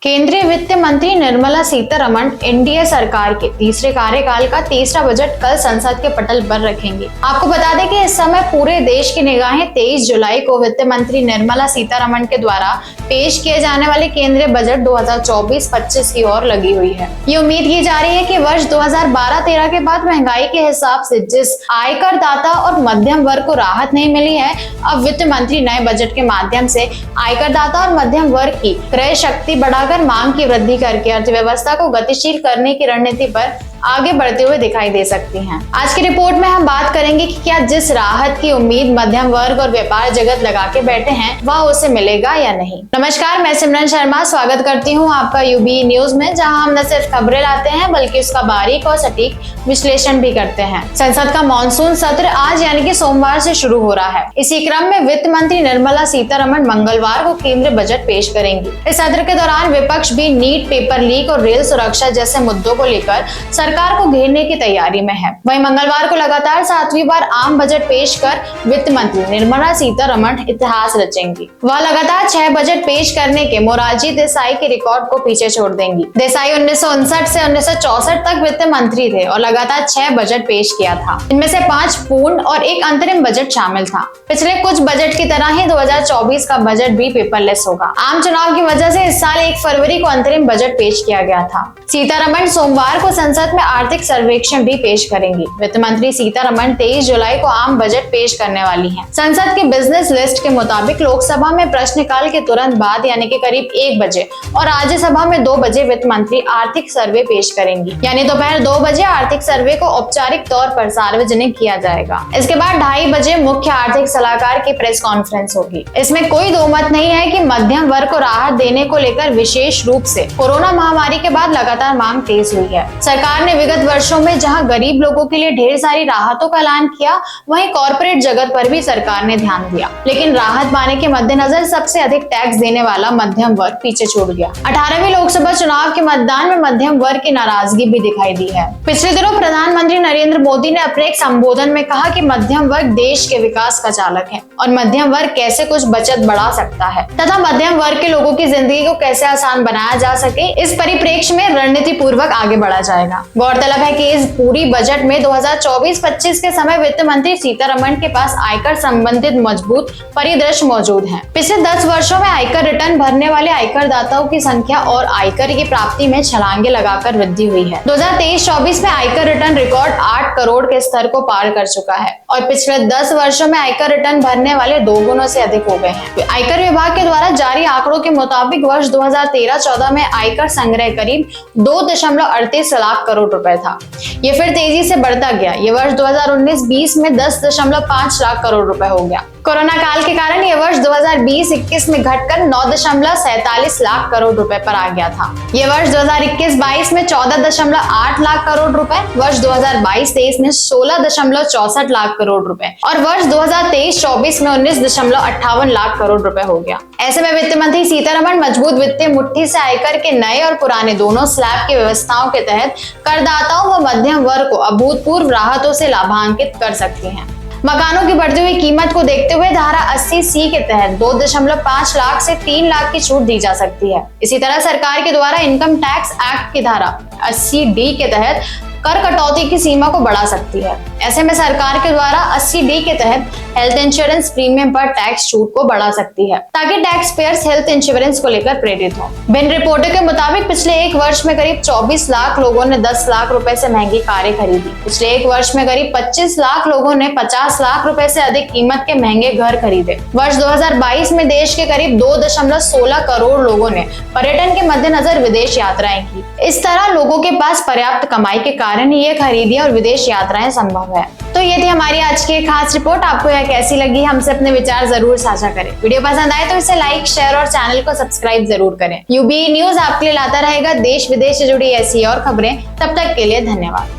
केंद्रीय वित्त मंत्री निर्मला सीतारमण एनडीए सरकार के तीसरे कार्यकाल का तीसरा बजट कल संसद के पटल पर रखेंगे। आपको बता दें कि इस समय पूरे देश की निगाहें 23 जुलाई को वित्त मंत्री निर्मला सीतारमण के द्वारा पेश किए जाने वाले केंद्रीय बजट 2024-25 की ओर लगी हुई है। ये उम्मीद की जा रही है कि वर्ष 2012-13 के बाद महंगाई के हिसाब से जिस आयकर दाता और मध्यम वर्ग को राहत नहीं मिली है, अब वित्त मंत्री नए बजट के माध्यम से आयकर दाता और मध्यम वर्ग की क्रय शक्ति बढ़ा मांग की वृद्धि करके अर्थव्यवस्था को गतिशील करने की रणनीति पर आगे बढ़ते हुए दिखाई दे सकती हैं। आज की रिपोर्ट में हम बात करेंगे कि क्या जिस राहत की उम्मीद मध्यम वर्ग और व्यापार जगत लगा के बैठे हैं वह उसे मिलेगा या नहीं। नमस्कार, मैं सिमरन शर्मा स्वागत करती हूं आपका यूबी न्यूज में, जहां हम न सिर्फ खबरें लाते हैं बल्कि उसका बारीक और सटीक विश्लेषण भी करते हैं। संसद का मानसून सत्र आज यानी कि सोमवार से शुरू हो रहा है। इसी क्रम में वित्त मंत्री निर्मला सीतारमण मंगलवार को केंद्रीय बजट पेश करेंगी। इस सत्र के दौरान विपक्ष भी नीट, पेपर लीक और रेल सुरक्षा जैसे मुद्दों को लेकर सरकार को घेरने की तैयारी में है। वहीं मंगलवार को लगातार 7वीं बार आम बजट पेश कर वित्त मंत्री निर्मला सीतारमण इतिहास रचेंगी। वह लगातार 6 बजट पेश करने के मोरारजी देसाई के रिकॉर्ड को पीछे छोड़ देंगी। देसाई 1959 से 1964 तक वित्त मंत्री थे और लगातार 6 बजट पेश किया था। इनमें से 5 पूर्ण और 1 अंतरिम बजट शामिल था। पिछले कुछ बजट की तरह ही 2024 का बजट भी पेपरलेस होगा। आम चुनाव की वजह से इस साल 1 फरवरी को अंतरिम बजट पेश किया गया था। सीतारमण सोमवार को संसद में आर्थिक सर्वेक्षण भी पेश करेंगी। वित्त मंत्री सीतारमण 23 जुलाई को आम बजट पेश करने वाली हैं। संसद की बिजनेस लिस्ट के मुताबिक लोकसभा में प्रश्नकाल के तुरंत बाद यानी कि करीब 1 बजे और राज्यसभा में 2 बजे वित्त मंत्री आर्थिक सर्वे पेश करेंगी। यानी दोपहर 2 बजे आर्थिक सर्वे को औपचारिक तौर पर सार्वजनिक किया जाएगा। इसके बाद 2:30 बजे मुख्य आर्थिक सलाहकार की प्रेस कॉन्फ्रेंस होगी। इसमें कोई दो मत नहीं है कि मध्यम वर्ग को राहत देने को लेकर विशेष रूप से कोरोना महामारी के बाद लगातार मांग तेज हुई है। सरकार ने विगत वर्षों में जहां गरीब लोगों के लिए ढेर सारी राहतों का ऐलान किया, वहीं कॉर्पोरेट जगत पर भी सरकार ने ध्यान दिया। लेकिन राहत पाने के मद्देनजर सबसे अधिक टैक्स देने वाला मध्यम वर्ग पीछे छूट गया। 18वीं लोकसभा चुनाव के मतदान में मध्यम वर्ग की नाराजगी भी दिखाई दी है। पिछले दिनों प्रधानमंत्री नरेंद्र मोदी ने अपने एक संबोधन में कहा कि मध्यम वर्ग देश के विकास का चालक है और मध्यम वर्ग कैसे कुछ बचत बढ़ा सकता है तथा मध्यम वर्ग के लोगों की जिंदगी को कैसे आसान बनाया जा सके, इस परिप्रेक्ष्य में रणनीति पूर्वक आगे बढ़ा जाएगा। गौरतलब है कि इस पूरी बजट में 2024-25 के समय वित्त मंत्री सीतारमण के पास आयकर संबंधित मजबूत परिदृश्य मौजूद हैं। पिछले 10 वर्षों में आयकर रिटर्न भरने वाले आयकर दाताओं की संख्या और आयकर की प्राप्ति में छलांगे लगाकर वृद्धि हुई है। 2023-24 में आयकर रिटर्न रिकॉर्ड 8 करोड़ के स्तर को पार कर चुका है और पिछले 10 वर्षों में आयकर रिटर्न भरने वाले 2 गुना से अधिक हो गए हैं। आयकर विभाग के द्वारा जारी आंकड़ों के मुताबिक वर्ष 2013-14 में आयकर संग्रह करीब 2.38 लाख करोड़ रुपए था। ये फिर तेजी से बढ़ता गया। ये वर्ष 2019-20 में 10.5 लाख करोड़ रुपए हो गया। कोरोना काल के कारण ये वर्ष 2020-21 में घटकर 9.47 लाख करोड़ रुपए पर आ गया था। ये वर्ष 2021-22 में 14.8 लाख करोड़ रुपए, वर्ष 2022-23 में 16.64 लाख करोड़ रुपए और वर्ष 2023-24 में 19.58 लाख करोड़ रुपए हो गया। ऐसे में वित्त मंत्री सीतारमण मजबूत वित्तीय मुट्ठी से आयकर के नए और पुराने दोनों स्लैब की व्यवस्थाओं के तहत करदाताओं व मध्यम वर्ग को अभूतपूर्व राहतों से लाभान्वित कर सकती हैं। मकानों की बढ़ती हुई कीमत को देखते हुए धारा 80C के तहत 2.5 लाख से 3 लाख की छूट दी जा सकती है। इसी तरह सरकार के द्वारा इनकम टैक्स एक्ट की धारा 80D के तहत कर कटौती की सीमा को बढ़ा सकती है। ऐसे में सरकार के द्वारा 80D के तहत हेल्थ इंश्योरेंस प्रीमियम पर टैक्स छूट को बढ़ा सकती है ताकि टैक्स पेयर्स हेल्थ इंश्योरेंस को लेकर प्रेरित हों। भिन्न रिपोर्टों के मुताबिक पिछले 1 वर्ष में करीब 24 लाख लोगों ने 10 लाख रुपए से महंगी कारें खरीदी। पिछले 1 वर्ष में करीब 25 लाख लोगों ने 50 लाख रुपए से अधिक कीमत के महंगे घर खरीदे। वर्ष 2022 में देश के करीब 2.16 करोड़ लोगों ने पर्यटन के मद्देनजर विदेश यात्राएं की। इस तरह लोगों के पास पर्याप्त कमाई के कारण ये खरीदियां और विदेश यात्राएं संभव है। तो ये थी हमारी आज की एक खास रिपोर्ट। आपको यह कैसी लगी, हमसे अपने विचार जरूर साझा करें। वीडियो पसंद आए तो इसे लाइक, शेयर और चैनल को सब्सक्राइब जरूर करें। यूबी न्यूज आपके लिए लाता रहेगा देश विदेश से जुड़ी ऐसी और खबरें। तब तक के लिए धन्यवाद।